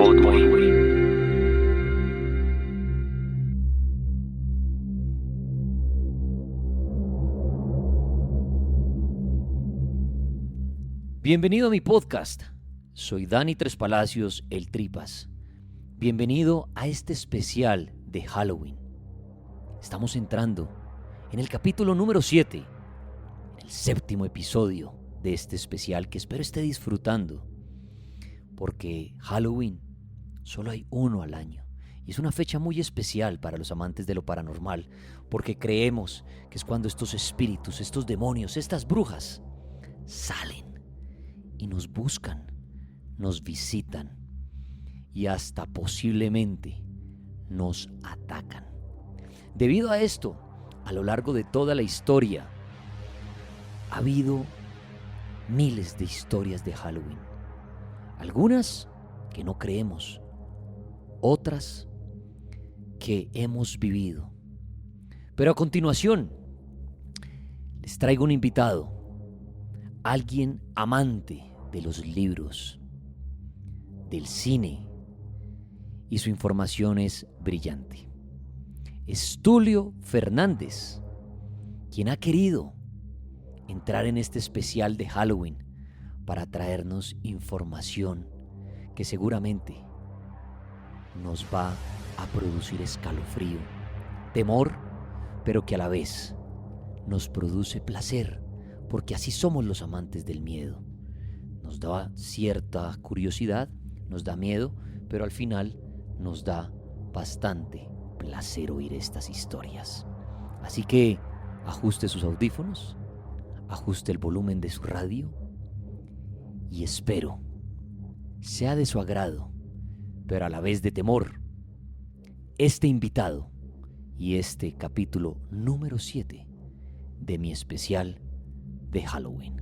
Podway. Bienvenido a mi podcast. Soy Dani Tres Palacios, el Tripas. Bienvenido a este especial de Halloween. Estamos entrando en el capítulo número 7, el séptimo episodio de este especial que espero esté disfrutando, porque Halloween solo hay uno al año y es una fecha muy especial para los amantes de lo paranormal, porque creemos que es cuando estos espíritus, estos demonios, estas brujas salen y nos buscan, nos visitan y hasta posiblemente nos atacan. Debido a esto, a lo largo de toda la historia, ha habido miles de historias de Halloween. Algunas que no creemos, otras que hemos vivido. Pero a continuación, les traigo un invitado, alguien amante de los libros, del cine, y su información es brillante. Es Tulio Fernández, quien ha querido entrar en este especial de Halloween para traernos información que seguramente nos va a producir escalofrío, temor, pero que a la vez nos produce placer, porque así somos los amantes del miedo. Nos da cierta curiosidad, nos da miedo, pero al final nos da bastante placer oír estas historias. Así que ajuste sus audífonos, ajuste el volumen de su radio y espero sea de su agrado, pero a la vez de temor, este invitado y este capítulo número 7 de mi especial de Halloween.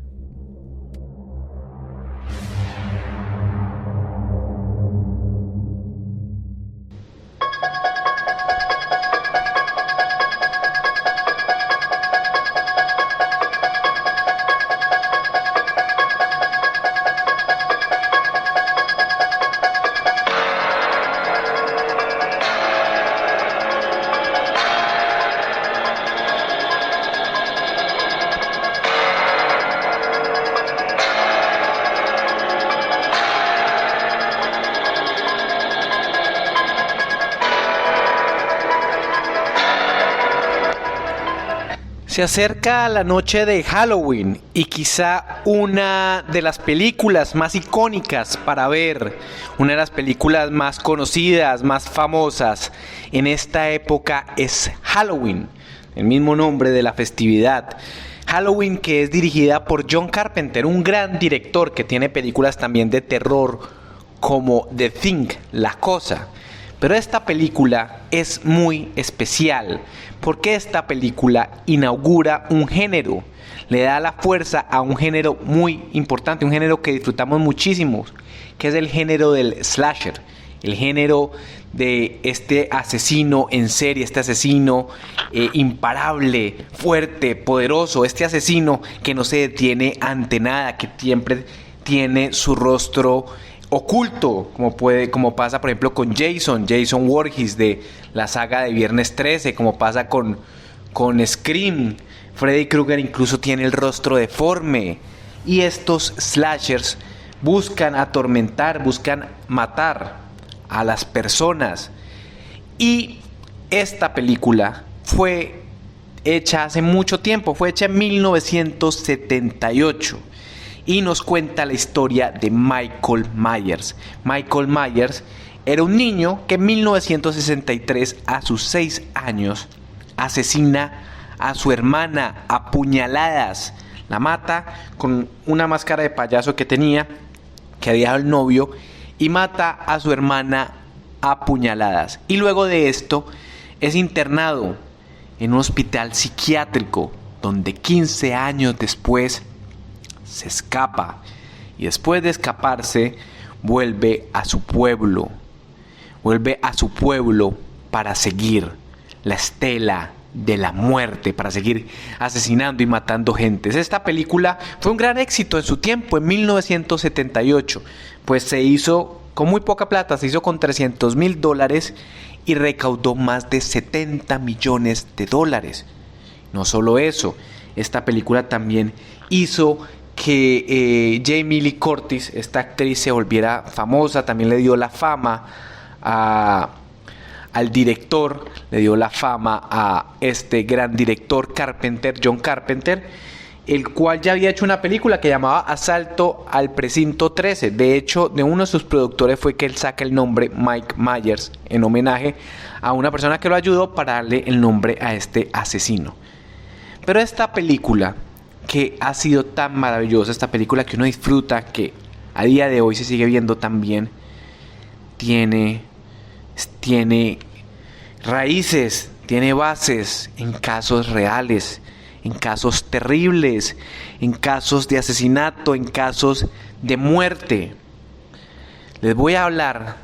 Se acerca la noche de Halloween y quizá una de las películas más icónicas para ver, una de las películas más conocidas, más famosas en esta época es Halloween, el mismo nombre de la festividad. Halloween, que es dirigida por John Carpenter, un gran director que tiene películas también de terror como The Thing, La Cosa. Pero esta película es muy especial porque esta película inaugura un género, le da la fuerza a un género muy importante, un género que disfrutamos muchísimo, que es el género del slasher, el género de este asesino en serie, este asesino imparable, fuerte, poderoso, este asesino que no se detiene ante nada, que siempre tiene su rostro oculto, como pasa por ejemplo con Jason Voorhees de la saga de Viernes 13, como pasa con Scream. Freddy Krueger incluso tiene el rostro deforme, y estos slashers buscan atormentar, buscan matar a las personas. Y esta película fue hecha hace mucho tiempo, fue hecha en 1978 y nos cuenta la historia de Michael Myers. Michael Myers era un niño que en 1963, a sus 6 años, asesina a su hermana a puñaladas. La mata con una máscara de payaso que tenía, que había dejado el novio, y mata a su hermana a puñaladas. Y luego de esto es internado en un hospital psiquiátrico, donde 15 años después se escapa, y después de escaparse vuelve a su pueblo para seguir la estela de la muerte, para seguir asesinando y matando gentes. Esta película fue un gran éxito en su tiempo, en 1978, pues se hizo con muy poca plata, se hizo con $300,000 y recaudó más de $70 millones. No solo eso, esta película también hizo que Jamie Lee Curtis, esta actriz, se volviera famosa. También le dio la fama al director, le dio la fama a este gran director John Carpenter, el cual ya había hecho una película que llamaba Asalto al Precinto 13. De hecho, de uno de sus productores fue que él saca el nombre Mike Myers en homenaje a una persona que lo ayudó para darle el nombre a este asesino. Pero esta película, que ha sido tan maravillosa, esta película que uno disfruta, que a día de hoy se sigue viendo tan bien, tiene raíces, tiene bases en casos reales, en casos terribles, en casos de asesinato, en casos de muerte. Les voy a hablar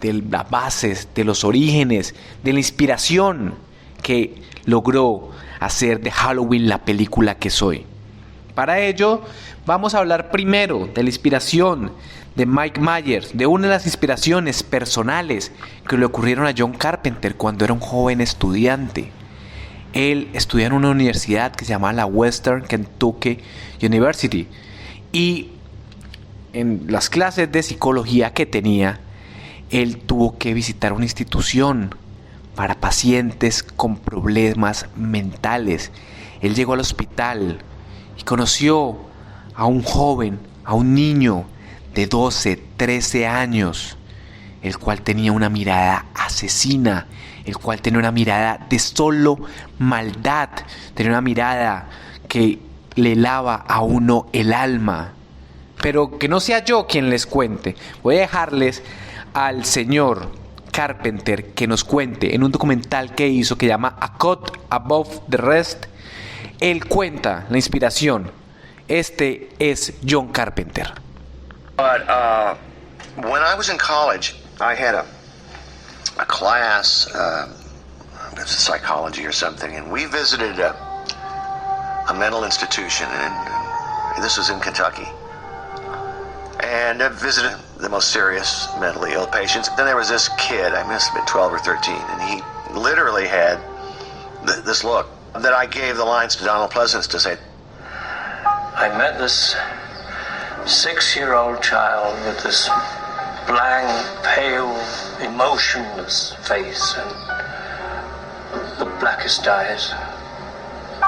de las bases, de los orígenes, de la inspiración que logró hacer de Halloween la película que soy. Para ello, vamos a hablar primero de la inspiración de Mike Myers, de una de las inspiraciones personales que le ocurrieron a John Carpenter cuando era un joven estudiante. Él estudió en una universidad que se llamaba la Western Kentucky University, y en las clases de psicología que tenía, él tuvo que visitar una institución para pacientes con problemas mentales. Él llegó al hospital y conoció a un joven, a un niño de 12, 13 años, el cual tenía una mirada asesina, el cual tenía una mirada de solo maldad, tenía una mirada que le lava a uno el alma. Pero que no sea yo quien les cuente, voy a dejarles al señor Carpenter que nos cuente en un documental que hizo que llama A Cut Above the Rest. Él cuenta la inspiración. Este es John Carpenter. But when I was in college, I had a class, psychology or something, and we visited a mental institution, and this was in Kentucky. And I visited the most serious mentally ill patients. Then there was this kid, I must have been 12 or 13, and he literally had this look that I gave the lines to Donald Pleasance to say, I met this 6-year-old child with this blank, pale, emotionless face and the blackest eyes,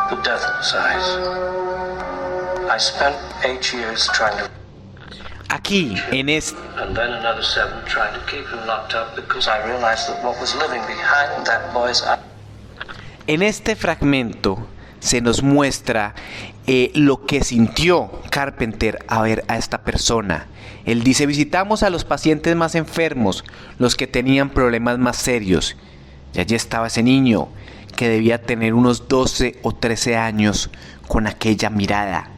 the deathless eyes. I spent 8 years trying to... Aquí, en este... And then another 7 trying to keep him locked up because I realized that what was living behind that boy's eyes. En este fragmento se nos muestra lo que sintió Carpenter a ver a esta persona. Él dice: visitamos a los pacientes más enfermos, los que tenían problemas más serios. Y allí estaba ese niño que debía tener unos 12 o 13 años con aquella mirada.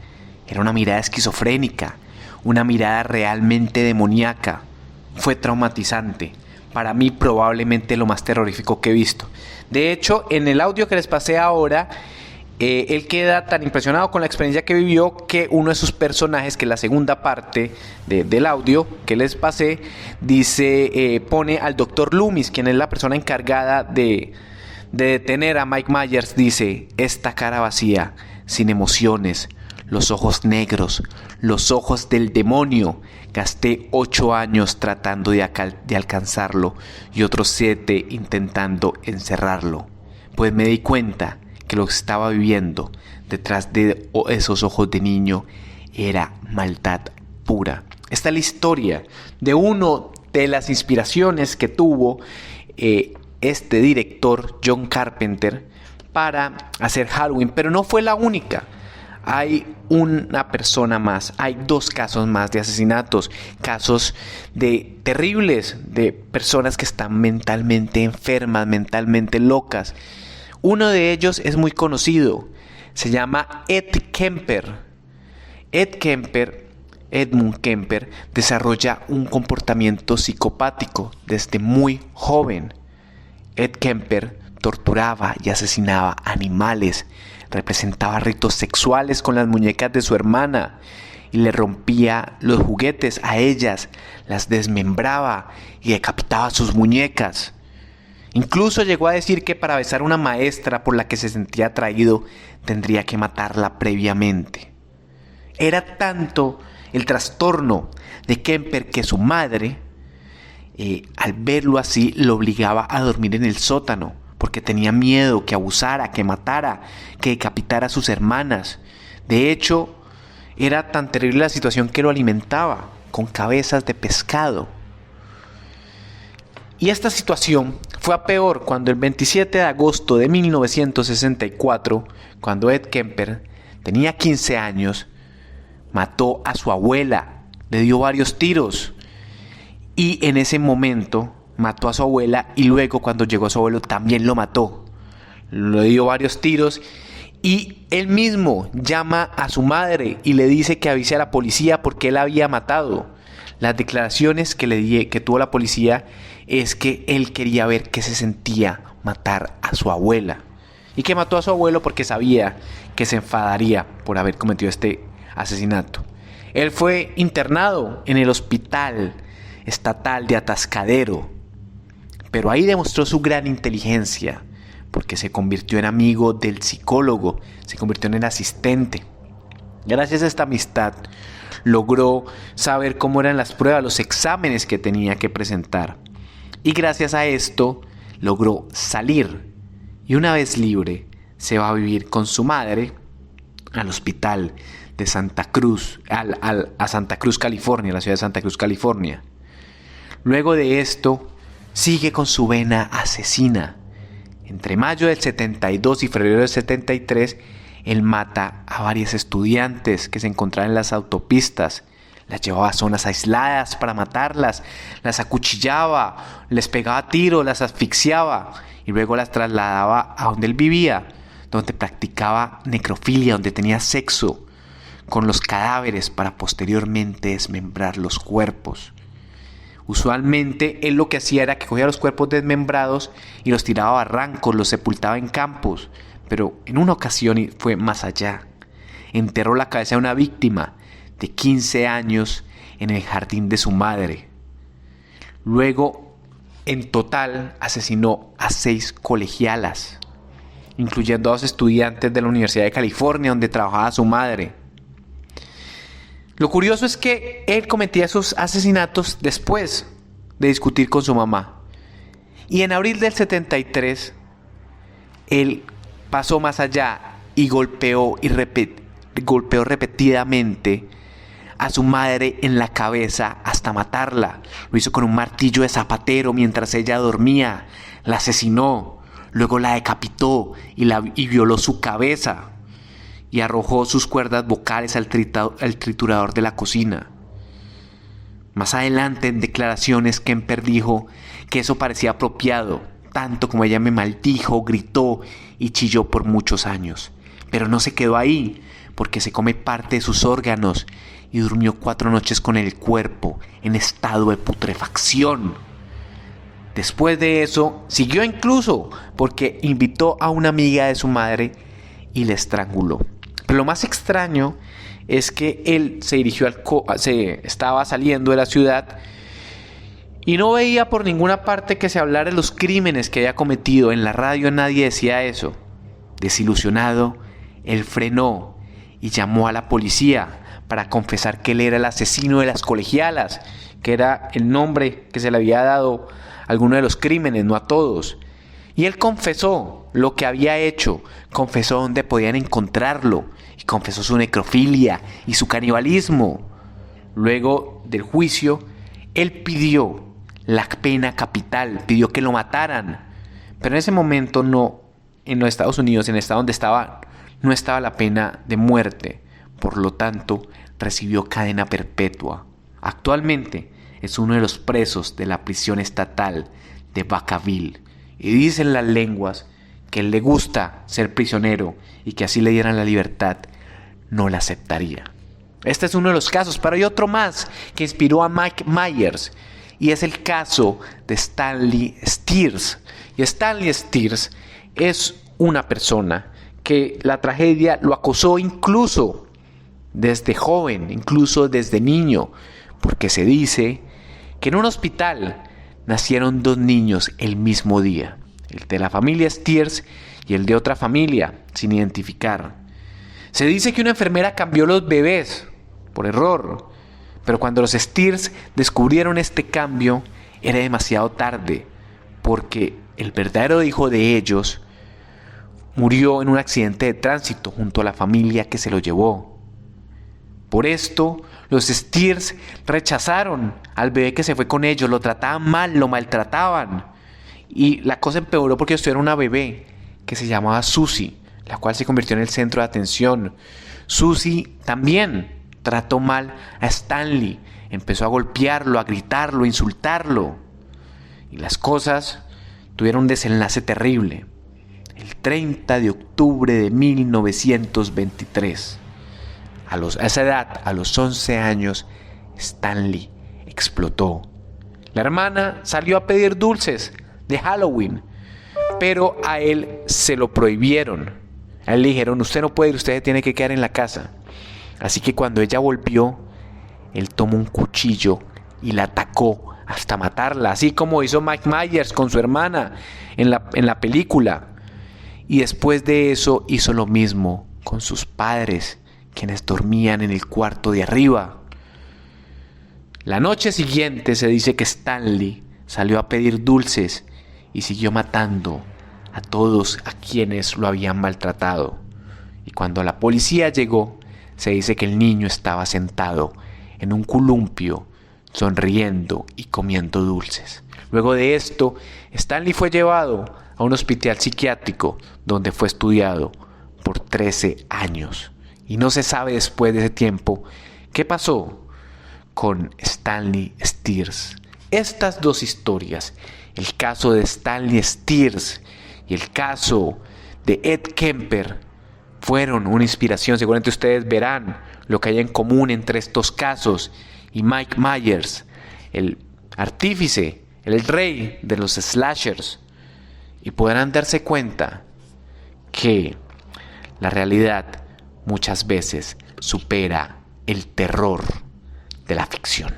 Era una mirada esquizofrénica, una mirada realmente demoníaca. Fue traumatizante. Para mí probablemente lo más terrorífico que he visto. De hecho, en el audio que les pasé ahora, él queda tan impresionado con la experiencia que vivió que uno de sus personajes, que es la segunda parte del audio que les pasé, dice, pone al Dr. Loomis, quien es la persona encargada de detener a Mike Myers. Dice: esta cara vacía, sin emociones, los ojos negros, los ojos del demonio. Gasté 8 años tratando de alcanzarlo y otros 7 intentando encerrarlo. Pues me di cuenta que lo que estaba viviendo detrás de esos ojos de niño era maldad pura. Esta es la historia de una de las inspiraciones que tuvo este director John Carpenter para hacer Halloween, pero no fue la única. Hay una persona más, hay 2 casos más de asesinatos, casos terribles de personas que están mentalmente enfermas, mentalmente locas. Uno de ellos es muy conocido, se llama Ed Kemper. Edmund Kemper desarrolla un comportamiento psicopático desde muy joven. Ed Kemper torturaba y asesinaba animales, representaba ritos sexuales con las muñecas de su hermana y le rompía los juguetes a ellas, las desmembraba y decapitaba sus muñecas. Incluso llegó a decir que para besar a una maestra por la que se sentía atraído tendría que matarla previamente. Era tanto el trastorno de Kemper que su madre, al verlo así, lo obligaba a dormir en el sótano porque tenía miedo que abusara, que matara, que decapitara a sus hermanas. De hecho, era tan terrible la situación que lo alimentaba con cabezas de pescado. Y esta situación fue a peor cuando el 27 de agosto de 1964, cuando Ed Kemper tenía 15 años, mató a su abuela, le dio varios tiros. Y en ese momento mató a su abuela y luego cuando llegó su abuelo también lo mató. Le dio varios tiros y él mismo llama a su madre y le dice que avise a la policía porque él había matado. Las declaraciones que tuvo la policía es que él quería ver qué se sentía matar a su abuela. Y que mató a su abuelo porque sabía que se enfadaría por haber cometido este asesinato. Él fue internado en el Hospital Estatal de Atascadero, pero ahí demostró su gran inteligencia porque se convirtió en amigo del psicólogo, se convirtió en el asistente. Gracias a esta amistad logró saber cómo eran las pruebas, los exámenes que tenía que presentar, y gracias a esto logró salir, y una vez libre se va a vivir con su madre al hospital de Santa Cruz, a Santa Cruz, California, la ciudad de Santa Cruz, California. Luego de esto, sigue con su vena asesina. Entre mayo del 72 y febrero del 73, él mata a varias estudiantes que se encontraban en las autopistas. Las llevaba a zonas aisladas para matarlas, las acuchillaba, les pegaba tiros, las asfixiaba y luego las trasladaba a donde él vivía, donde practicaba necrofilia, donde tenía sexo con los cadáveres para posteriormente desmembrar los cuerpos. Usualmente él lo que hacía era que cogía los cuerpos desmembrados y los tiraba a barrancos, los sepultaba en campos, pero en una ocasión fue más allá. Enterró la cabeza de una víctima de 15 años en el jardín de su madre. Luego, en total, asesinó a 6 colegialas, incluyendo a 2 estudiantes de la Universidad de California, donde trabajaba su madre. Lo curioso es que él cometía esos asesinatos después de discutir con su mamá. Y en abril del 73, él pasó más allá y golpeó repetidamente a su madre en la cabeza hasta matarla. Lo hizo con un martillo de zapatero mientras ella dormía. La asesinó, luego la decapitó y violó su cabeza. Y arrojó sus cuerdas vocales al triturador de la cocina. Más adelante, en declaraciones, Kemper dijo que eso parecía apropiado, tanto como ella me maldijo, gritó y chilló por muchos años. Pero no se quedó ahí, porque se come parte de sus órganos y durmió 4 noches con el cuerpo en estado de putrefacción. Después de eso, siguió incluso porque invitó a una amiga de su madre y la estranguló. Pero lo más extraño es que él se dirigió estaba saliendo de la ciudad y no veía por ninguna parte que se hablara de los crímenes que había cometido. En la radio nadie decía eso. Desilusionado, él frenó y llamó a la policía para confesar que él era el asesino de las colegialas, que era el nombre que se le había dado a alguno de los crímenes, no a todos. Y él confesó lo que había hecho, confesó dónde podían encontrarlo, y confesó su necrofilia y su canibalismo. Luego del juicio, él pidió la pena capital, pidió que lo mataran. Pero en ese momento no, en los Estados Unidos, en el estado donde estaba, no estaba la pena de muerte. Por lo tanto, recibió cadena perpetua. Actualmente es uno de los presos de la prisión estatal de Vacaville. Y dicen las lenguas que él le gusta ser prisionero y que así le dieran la libertad, no la aceptaría. Este es uno de los casos, pero hay otro más que inspiró a Mike Myers y es el caso de Stanley Steers. Y Stanley Steers es una persona que la tragedia lo acosó incluso desde joven, incluso desde niño, porque se dice que en un hospital nacieron 2 niños el mismo día, el de la familia Steers y el de otra familia, sin identificar. Se dice que una enfermera cambió los bebés por error, pero cuando los Steers descubrieron este cambio, era demasiado tarde, porque el verdadero hijo de ellos murió en un accidente de tránsito junto a la familia que se lo llevó. Por esto, los Steers rechazaron al bebé que se fue con ellos, lo trataban mal, lo maltrataban. Y la cosa empeoró porque esto era una bebé que se llamaba Susie, la cual se convirtió en el centro de atención. Susie también trató mal a Stanley, empezó a golpearlo, a gritarlo, a insultarlo. Y las cosas tuvieron un desenlace terrible. El 30 de octubre de 1923. A esa edad, a los 11 años, Stanley explotó. La hermana salió a pedir dulces de Halloween, pero a él se lo prohibieron. A él le dijeron, usted no puede ir, usted tiene que quedar en la casa. Así que cuando ella volvió, él tomó un cuchillo y la atacó hasta matarla, así como hizo Mike Myers con su hermana en la película. Y después de eso hizo lo mismo con sus padres, quienes dormían en el cuarto de arriba. La noche siguiente se dice que Stanley salió a pedir dulces y siguió matando a todos a quienes lo habían maltratado. Y cuando la policía llegó, se dice que el niño estaba sentado en un columpio, sonriendo y comiendo dulces. Luego de esto, Stanley fue llevado a un hospital psiquiátrico donde fue estudiado por 13 años. Y no se sabe después de ese tiempo qué pasó con Stanley Steers. Estas 2 historias, el caso de Stanley Steers y el caso de Ed Kemper, fueron una inspiración. Seguramente ustedes verán lo que hay en común entre estos casos y Mike Myers, el artífice, el rey de los slashers, y podrán darse cuenta que la realidad muchas veces supera el terror de la ficción.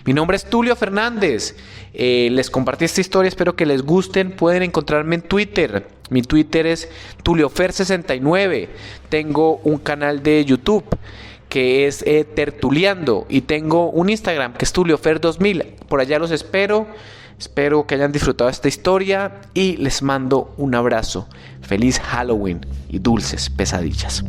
Mi nombre es Tulio Fernández. Les compartí esta historia, espero que les gusten. Pueden encontrarme en Twitter. Mi Twitter es TulioFer69. Tengo un canal de YouTube que es Tertuliando, y tengo un Instagram que es TulioFer2000. Por allá los espero. Espero que hayan disfrutado esta historia y les mando un abrazo. Feliz Halloween y dulces pesadillas.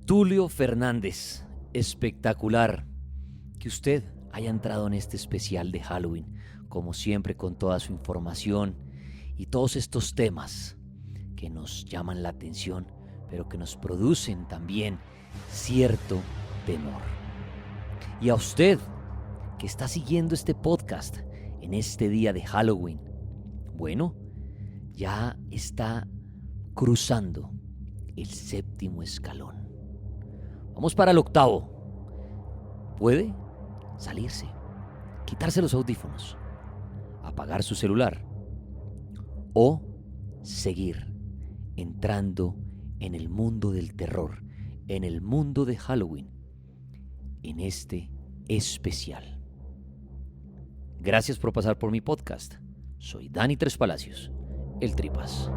Tulio Fernández, espectacular que usted haya entrado en este especial de Halloween, como siempre, con toda su información y todos estos temas que nos llaman la atención, pero que nos producen también cierto temor. Y a usted que está siguiendo este podcast en este día de Halloween, bueno, ya está cruzando el 7º escalón. Vamos para el 8º. Puede salirse, quitarse los audífonos, apagar su celular o seguir entrando en el mundo del terror, en el mundo de Halloween, en este especial. Gracias por pasar por mi podcast. Soy Dani Tres Palacios, el Tripas.